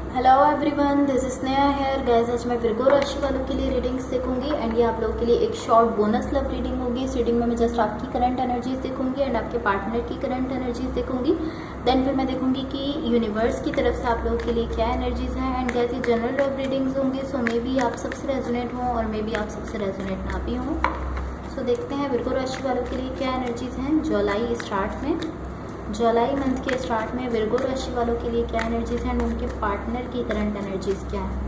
Hello everyone, this is Sneha hair guys. आज मैं Virgo राशि वालों के लिए रीडिंग्स देखूंगी एंड ये आप लोगों के लिए एक शॉर्ट बोनस लव रीडिंग होगी। इस रीडिंग में मैं जस्ट आपकी करंट एनर्जीज देखूंगी एंड आपके पार्टनर की करंट एनर्जीज देखूंगी। देन फिर मैं देखूंगी कि यूनिवर्स की तरफ से आप लोगों के लिए क्या एनर्जीज हैं। एंड गाइस ये जनरल लव रीडिंग्स होंगी, सो मे बी आप सबसे रेजोनेट हों और मे बी आप सबसे रेजोनेट ना भी हों। सो देखते हैं विर्गो राशि वालों के लिए क्या एनर्जीज हैं जुलाई स्टार्ट में। जुलाई मंथ के स्टार्ट में विर्गो राशि वालों के लिए क्या एनर्जीज हैं, उनके पार्टनर की करंट एनर्जीज क्या है।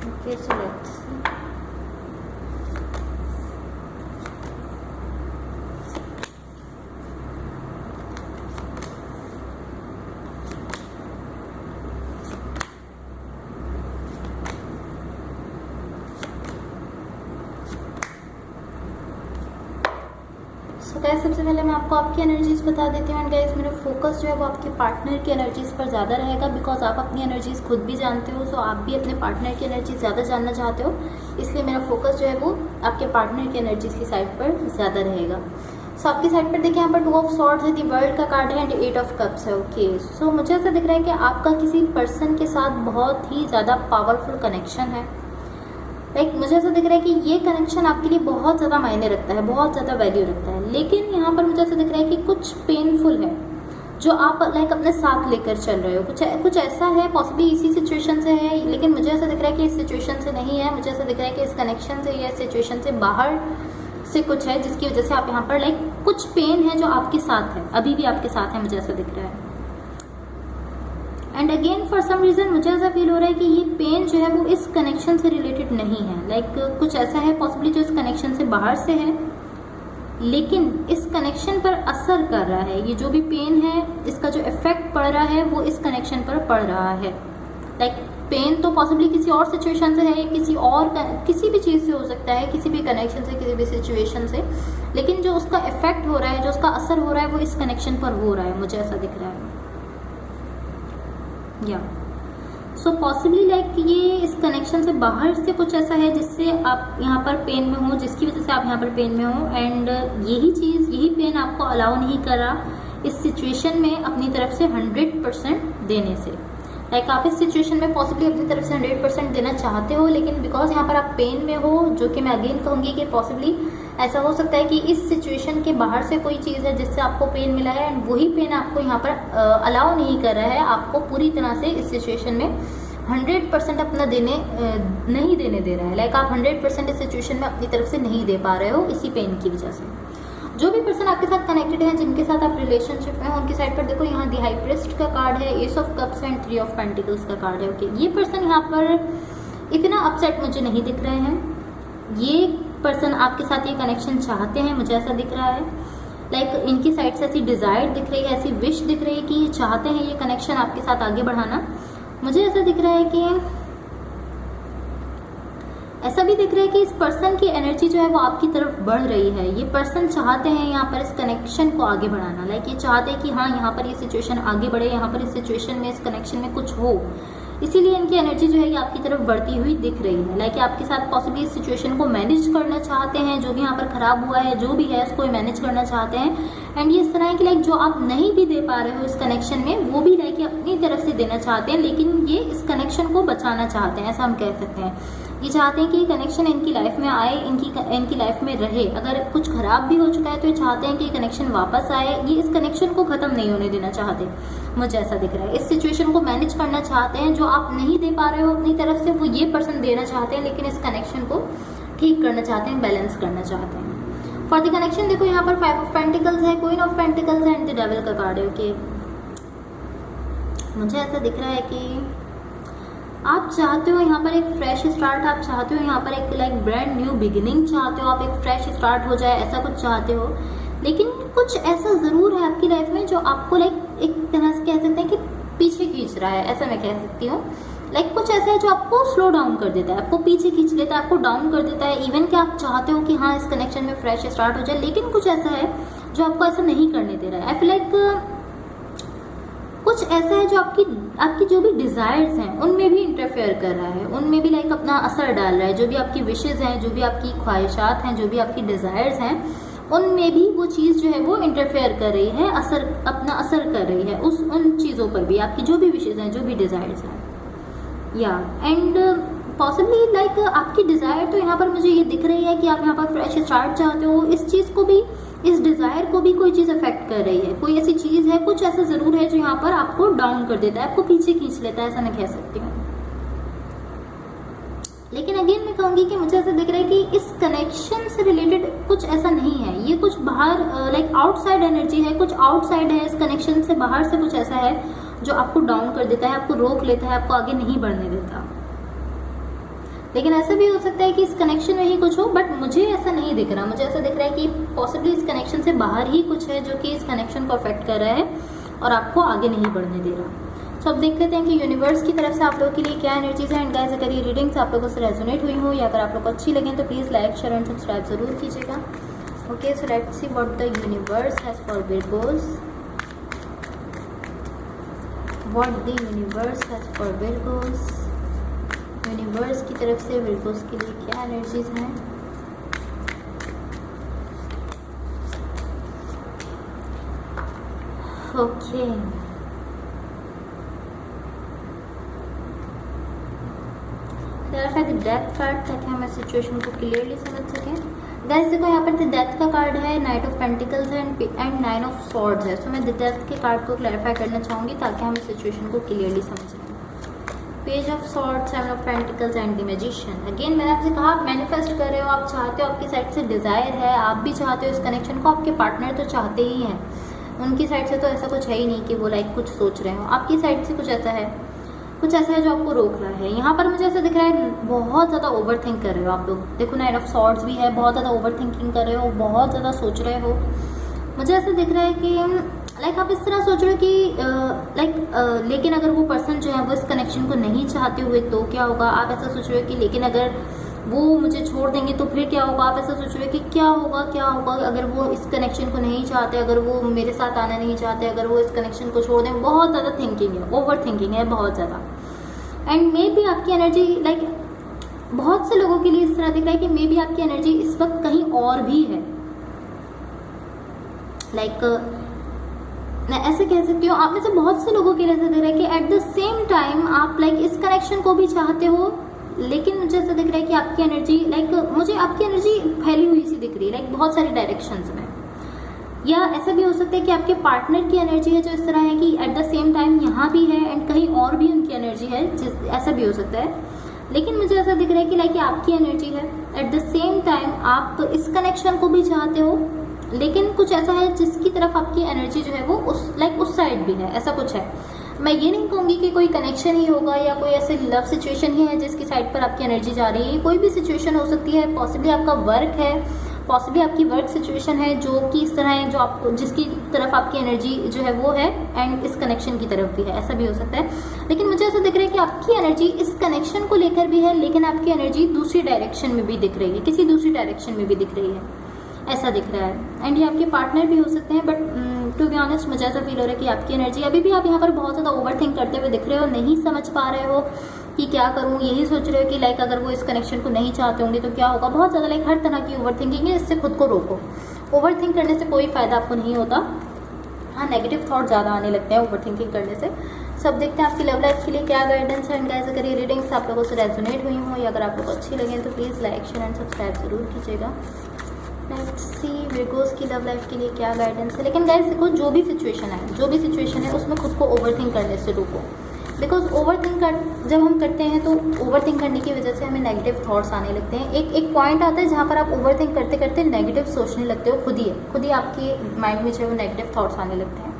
Okay, so let's C. So guys सबसे पहले मैं आपको आपकी एनर्जीज बता देती हूँ। एंड गाइस मेरा फोकस जो है वो आपके पार्टनर की एनर्जीज पर ज़्यादा रहेगा, बिकॉज आप अपनी एनर्जीज खुद भी जानते हो। सो आप भी अपने पार्टनर की एनर्जीज ज़्यादा जानना चाहते हो, इसलिए मेरा फोकस जो है वो आपके पार्टनर की एनर्जीज की साइड पर ज़्यादा रहेगा। सो आपकी साइड पर देखिए, यहाँ पर 2 ऑफ स्वॉर्ड्स है, दी वर्ल्ड का कार्ड है एंड 8 ऑफ कप्स है। ओके, सो मुझे ऐसा दिख रहा है कि आपका किसी पर्सन के साथ बहुत ही ज़्यादा पावरफुल कनेक्शन है। मुझे ऐसा दिख रहा है कि ये कनेक्शन आपके लिए बहुत ज़्यादा मायने रखता है, बहुत ज़्यादा वैल्यू रखता है। लेकिन यहाँ पर मुझे ऐसा दिख रहा है कि कुछ पेनफुल है जो आप अपने साथ लेकर चल रहे हो। कुछ ऐसा है, पॉसिबली इसी सिचुएशन से है, लेकिन मुझे ऐसा दिख रहा है कि इस सिचुएशन से नहीं है। मुझे ऐसा दिख रहा है कि इस कनेक्शन से या सिचुएशन से बाहर से कुछ है, जिसकी वजह से आप यहाँ पर कुछ पेन है जो आपके साथ है, अभी भी आपके साथ है, मुझे ऐसा दिख रहा है। And again for some reason मुझे ऐसा फील हो रहा है कि ये पेन जो है वो इस कनेक्शन से रिलेटेड नहीं है। कुछ ऐसा है पॉसिबली जो इस कनेक्शन से बाहर से है, लेकिन इस कनेक्शन पर असर कर रहा है। ये जो भी पेन है, इसका जो इफेक्ट पड़ रहा है वो इस कनेक्शन पर पड़ रहा है। पेन तो पॉसिबली किसी और सिचुएशन से है, किसी भी चीज़ से हो सकता है, किसी भी कनेक्शन से, किसी भी सिचुएशन से, लेकिन जो उसका इफेक्ट हो रहा है, जो उसका असर हो रहा है वो इस कनेक्शन पर हो रहा है, मुझे ऐसा दिख रहा है। या सो पॉसिबली ये इस कनेक्शन से बाहर से कुछ ऐसा है जिससे आप यहाँ पर पेन में हो, जिसकी वजह से आप यहाँ पर पेन में हो। एंड यही पेन आपको अलाउ नहीं कर रहा इस सिचुएशन में अपनी तरफ से 100% देने से। आप इस सिचुएशन में पॉसिबली अपनी तरफ से 100% देना चाहते हो, लेकिन बिकॉज यहाँ पर आप पेन में हो, जो कि मैं अगेन कहूँगी कि पॉसिबली ऐसा हो सकता है कि इस सिचुएशन के बाहर से कोई चीज़ है जिससे आपको पेन मिला है, एंड वही पेन आपको यहाँ पर अलाउ नहीं कर रहा है आपको पूरी तरह से इस सिचुएशन में 100% अपना नहीं देने दे रहा है। आप 100% इस सिचुएशन में अपनी तरफ से नहीं दे पा रहे हो इसी पेन की वजह से। जो भी पर्सन आपके साथ कनेक्टेड है, जिनके साथ आप रिलेशनशिप में हो, उनकी साइड पर देखो, यहाँ दी हाई प्रीस्ट का कार्ड है, S of cups and 3 of pentacles का कार्ड है। ओके, ये पर्सन यहाँ पर इतना अपसेट मुझे नहीं दिख रहे हैं। ये पर्सन आपके साथ ये कनेक्शन चाहते हैं, मुझे ऐसा दिख रहा है। इनकी साइड से ऐसी डिज़ायर दिख रही है, ऐसी विश दिख रही है कि ये चाहते हैं ये कनेक्शन आपके साथ आगे बढ़ाना। मुझे ऐसा दिख रहा है कि ऐसा भी दिख रहा है कि इस पर्सन की एनर्जी जो है वो आपकी तरफ बढ़ रही है। ये पर्सन चाहते हैं यहाँ पर इस कनेक्शन को आगे बढ़ाना। ये चाहते हैं कि हाँ, यहाँ पर ये सिचुएशन आगे बढ़े, यहाँ पर इस सिचुएशन में, इस कनेक्शन में कुछ हो। इसीलिए इनकी एनर्जी जो है ये आपकी तरफ बढ़ती हुई दिख रही है। कि आपके साथ पॉसिबली इस सिचुएशन को मैनेज करना चाहते हैं, जो भी यहाँ पर खराब हुआ है, जो भी है, इसको मैनेज करना चाहते हैं। एंड ये इस तरह है कि जो आप नहीं भी दे पा रहे हो इस कनेक्शन में, वो भी अपनी तरफ से देना चाहते हैं, लेकिन ये इस कनेक्शन को बचाना चाहते हैं, ऐसा हम कह सकते हैं। ये चाहते हैं कि ये कनेक्शन इनकी लाइफ में आए, इनकी लाइफ में रहे। अगर कुछ खराब भी हो चुका है तो ये चाहते हैं कि ये कनेक्शन वापस आए। ये इस कनेक्शन को ख़त्म नहीं होने देना चाहते, मुझे ऐसा दिख रहा है। इस सिचुएशन को मैनेज करना चाहते हैं। जो आप नहीं दे पा रहे हो अपनी तरफ से, वो ये पर्सन देना चाहते हैं, लेकिन इस कनेक्शन को ठीक करना चाहते हैं, बैलेंस करना चाहते हैं। फॉर द कनेक्शन देखो, यहाँ पर 5 ऑफ पेंटिकल्स है, क्वीन ऑफ पेंटिकल्स है एंड द डेविल का कार्ड है। ओके, मुझे ऐसा दिख रहा है कि आप चाहते हो यहाँ पर एक फ्रेश स्टार्ट, आप चाहते हो यहाँ पर एक ब्रांड न्यू बिगिनिंग चाहते हो, आप एक फ्रेश स्टार्ट हो जाए, ऐसा कुछ चाहते हो। लेकिन कुछ ऐसा ज़रूर है आपकी लाइफ में जो आपको एक तरह से कह सकते हैं कि पीछे खींच रहा है, ऐसा मैं कह सकती हूँ। कुछ ऐसा है जो आपको स्लो डाउन कर देता है, आपको पीछे खींच लेता है, आपको डाउन कर देता है। इवन कि आप चाहते हो कि हाँ, इस कनेक्शन में फ्रेश स्टार्ट हो जाए, लेकिन कुछ ऐसा है जो आपको ऐसा नहीं करने दे रहा है। आई फील कुछ ऐसा है जो आपकी जो भी डिज़ायर्स हैं उनमें भी इंटरफेयर कर रहा है, उनमें भी लाइक अपना असर डाल रहा है। जो भी आपकी विशेज़ हैं, जो भी आपकी ख्वाहिशात हैं, जो भी आपकी डिज़ायर्स हैं, उनमें भी वो चीज़ जो है वो इंटरफेयर कर रही है, अपना असर कर रही है उन चीज़ों पर भी, आपकी जो भी विशेज़ हैं, जो भी डिज़ायर्स हैं। या एंड पॉसिबली लाइक आपकी डिज़ायर तो यहाँ पर मुझे ये दिख रही है कि आप यहाँ पर फ्रेश स्टार्ट चाहते हो। इस चीज़ को भी, इस डिज़ायर को भी कोई चीज़ अफेक्ट कर रही है, कोई ऐसी चीज़ है, कुछ ऐसा ज़रूर है जो यहाँ पर आपको डाउन कर देता है, आपको पीछे खींच लेता है, ऐसा मैं कह सकती हूँ। लेकिन अगेन मैं कहूँगी कि मुझे ऐसा दिख रहा है कि इस कनेक्शन से रिलेटेड कुछ ऐसा नहीं है, ये कुछ बाहर लाइक आउटसाइड एनर्जी है, कुछ आउटसाइड है, इस कनेक्शन से बाहर से कुछ ऐसा है जो आपको डाउन कर देता है, आपको रोक लेता है, आपको आगे नहीं बढ़ने देता। लेकिन ऐसा भी हो सकता है कि इस कनेक्शन में ही कुछ हो, बट मुझे ऐसा नहीं दिख रहा। मुझे ऐसा दिख रहा है कि पॉसिबली इस कनेक्शन से बाहर ही कुछ है जो कि इस कनेक्शन को अफेक्ट कर रहा है और आपको आगे नहीं बढ़ने दे रहा। सो अब देख लेते हैं कि यूनिवर्स की तरफ से आप लोगों के लिए क्या एनर्जीज है। एंड गाइस, अगर ये रीडिंग्स आप लोगों से रेजोनेट हुई हो या अगर आप लोग को अच्छी लगे तो please like, share and subscribe जरूर कीजिएगा। Okay, so let's see what the universe has for Virgos. What the universe has for Virgos. Universe की तरफ से विर्गोस के लिए क्या एनर्जीज हैं। ओके, डेथ कार्ड ताकि हम इस सिचुएशन को क्लियरली समझ सकें। गाइस देखो, यहाँ पर डेथ का कार्ड है, नाइट ऑफ पेंटिकल्स है एंड नाइन ऑफ स्वॉर्ड्स है। सो मैं डेथ के कार्ड को क्लैरिफाई करना चाहूँगी ताकि हम इस सिचुएशन को क्लियरली समझ लें। Page of swords, seven of pentacles and the magician. Again मैंने आपसे कहा, आप मैनिफेस्ट कर रहे हो, आप चाहते हो, आपकी साइड से डिज़ायर है, आप भी चाहते हो इस कनेक्शन को, आपके पार्टनर तो चाहते ही हैं। उनकी साइड से तो ऐसा कुछ है ही नहीं कि वो लाइक कुछ सोच रहे हो, आपकी साइड से कुछ ऐसा है, कुछ ऐसा है जो आपको रोक रहा है। यहाँ पर मुझे ऐसा दिख रहा है बहुत ज़्यादा ओवर थिंक कर रहे हो आप लोग। देखो, नाइट ऑफ सॉर्ड्स भी है, बहुत ज़्यादा ओवर थिंकिंग कर रहे हो, बहुत ज़्यादा सोच रहे हो। मुझे ऐसा दिख रहा है कि लाइक आप इस तरह सोच रहे हो कि लेकिन अगर वो पर्सन जो है वो इस कनेक्शन को नहीं चाहते हुए तो क्या होगा। आप ऐसा सोच रहे हो कि लेकिन अगर वो मुझे छोड़ देंगे तो फिर क्या होगा। आप ऐसा सोच रहे हो कि क्या होगा अगर वो इस कनेक्शन को नहीं चाहते, अगर वो मेरे साथ आना नहीं चाहते, अगर वो इस कनेक्शन को छोड़ दें। बहुत ज़्यादा थिंकिंग है, ओवर थिंकिंग है बहुत ज़्यादा। एंड मे बी आपकी एनर्जी लाइक बहुत से लोगों के लिए इस तरह दिख रहा है कि मे बी आपकी एनर्जी इस वक्त कहीं और भी है। लाइक मैं ऐसे कह सकती हूँ, आप में से बहुत से लोगों के लिए ऐसा दिख रहा है कि एट द सेम टाइम आप लाइक इस कनेक्शन को भी चाहते हो, लेकिन मुझे ऐसा दिख रहा है कि आपकी एनर्जी लाइक मुझे आपकी एनर्जी फैली हुई सी दिख रही है, लाइक बहुत सारी डायरेक्शंस में। या ऐसा भी हो सकता है कि आपके पार्टनर की एनर्जी है जो इस तरह है कि एट द सेम टाइम यहाँ भी है एंड कहीं और भी उनकी एनर्जी है, ऐसा भी हो सकता है। लेकिन मुझे ऐसा दिख रहा है कि लाइक आपकी एनर्जी है, एट द सेम टाइम आप इस कनेक्शन को भी चाहते हो, लेकिन कुछ ऐसा है जिसकी तरफ आपकी एनर्जी जो है वो उस साइड भी है, ऐसा कुछ है। मैं ये नहीं कहूँगी कि कोई कनेक्शन ही होगा या कोई ऐसे लव सिचुएशन ही है जिसकी साइड पर आपकी एनर्जी जा रही है। कोई भी सिचुएशन हो सकती है, पॉसिबली आपका वर्क है, पॉसिबली आपकी वर्क सिचुएशन है जो कि इस तरह है, जो आपको जिसकी तरफ आपकी एनर्जी जो है वो है एंड इस कनेक्शन की तरफ भी है, ऐसा भी हो सकता है। लेकिन मुझे ऐसा दिख रहा है कि आपकी एनर्जी इस कनेक्शन को लेकर भी है, लेकिन आपकी एनर्जी दूसरी डायरेक्शन में भी दिख रही है, किसी दूसरी डायरेक्शन में भी दिख रही है, ऐसा दिख रहा है। एंड ये आपके पार्टनर भी हो सकते हैं, बट टू बी ऑनेस्ट मुझे ऐसा फील हो रहा है कि आपकी एनर्जी अभी भी आप यहाँ पर बहुत ज़्यादा ओवर थिंक करते हुए दिख रहे हो, नहीं समझ पा रहे हो कि क्या करूँ। यही सोच रहे हो कि लाइक अगर वो इस कनेक्शन को नहीं चाहते होंगे तो क्या होगा। बहुत ज़्यादा लाइक हर तरह की ओवर थिंकिंग है, इससे खुद को रोको। ओवर थिंक करने से कोई फ़ायदा आपको नहीं होता। हाँ, नेगेटिव थॉट ज़्यादा आने लगते हैं ओवर थिंकिंग करने से। सब देखते हैं आपकी लव लाइफ के लिए क्या गाइडेंस है। एंड गाइस, अगर ये रीडिंग्स आप लोगों से रेजोनेट हुई हो या अगर आप लोग को अच्छी लगे तो please like, share and subscribe जरूर कीजिएगा। लेट्स सी विर्गोस की लव लाइफ के लिए क्या गाइडेंस है। लेकिन गाइस देखो, जो भी सिचुएशन है उसमें खुद को ओवर थिंक करने से रोको। बिकॉज ओवर थिंक जब हम करते हैं तो ओवर थिंक करने की वजह से हमें नेगेटिव थॉट्स आने लगते हैं। एक पॉइंट आता है जहाँ पर आप ओवर थिंक करते करते नेगेटिव सोचने लगते हो, खुद ही आपके माइंड में जो है वो नेगेटिव थॉट्स आने लगते हैं।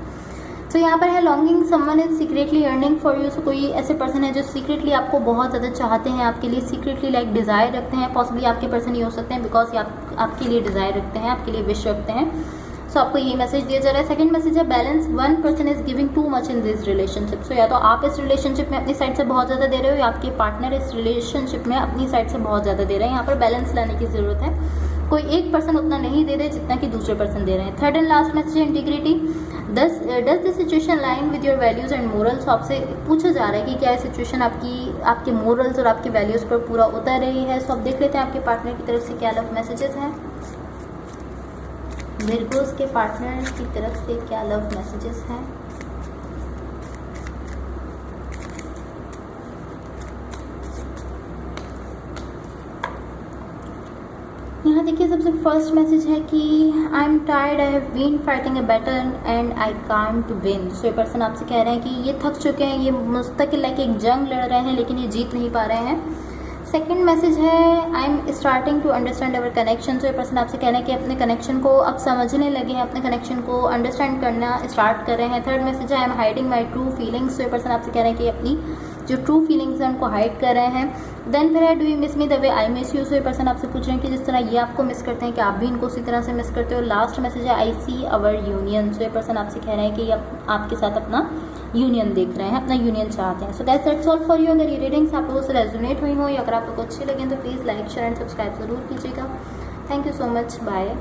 तो यहाँ पर है longing, someone is secretly yearning for you. So कोई ऐसे पर्सन है जो सीक्रेटली आपको बहुत ज़्यादा चाहते हैं, आपके लिए सीक्रेटली लाइक डिज़ायर रखते हैं। पॉसिबली आपके पर्सन ही हो सकते हैं बिकॉज आपके लिए डिज़ायर रखते हैं, आपके लिए विश रखते हैं। सो आपको यही मैसेज दिया जा रहा है। सेकंड मैसेज है balance, one person is giving too much in this relationship. So या तो आप इस रिलेशनशिप में अपनी साइड से बहुत ज़्यादा दे रहे हो या आपके पार्टनर इस रिलेशनशिप में अपनी साइड से बहुत ज़्यादा दे रहे हैं। यहाँ पर बैलेंस लाने की ज़रूरत है। कोई एक पर्सन उतना नहीं दे रहे जितना कि दूसरे पर्सन दे रहे हैं। थर्ड एंड लास्ट मैसेज है integrity. Does this situation line with your values and morals. आपसे पूछा जा रहा है कि क्या सिचुएशन आपके मोरल्स और आपके वैल्यूज़ पर पूरा उतर रही है। सो अब देख लेते हैं आपके पार्टनर की तरफ से क्या लव मैसेजेस हैं। विर्गोस के पार्टनर की तरफ से क्या लव मैसेजेस हैं। यहाँ देखिए सबसे फर्स्ट मैसेज है कि I am tired, I have been fighting a battle and I can't win. So ये पर्सन आपसे कह रहे हैं कि ये थक चुके हैं, ये मुस्तकिल लाइक एक जंग लड़ रहे हैं लेकिन ये जीत नहीं पा रहे हैं। सेकेंड मैसेज है I am starting to understand our connection. So ये पर्सन आपसे कह रहे हैं कि अपने कनेक्शन को अब समझने लगे हैं, अपने कनेक्शन को अंडरस्टैंड करना स्टार्ट कर रहे हैं। थर्ड मैसेज है I am hiding my true feelings. So ये पर्सन आपसे कह रहे हैं कि अपनी जो ट्रू फीलिंग्स हैं उनको हाइड कर रहे हैं। देन फिर है do you miss me the way I miss you. So ये पर्सन आपसे पूछ रहे हैं कि जिस तरह ये आपको मिस करते हैं कि आप भी इनको उसी तरह से मिस करते हो। लास्ट मैसेज है आई सी अवर यूनियन। सो ये पर्सन आपसे कह रहे हैं कि आपके साथ अपना यूनियन देख रहे हैं, अपना यूनियन चाहते हैं। So guys that's all for you. अगर ये रीडिंग्स आप लोगों से रेजोनेट हुई हो या अगर आप लोग को अच्छी लगे तो please like share and subscribe जरूर कीजिएगा। Thank you so much, bye.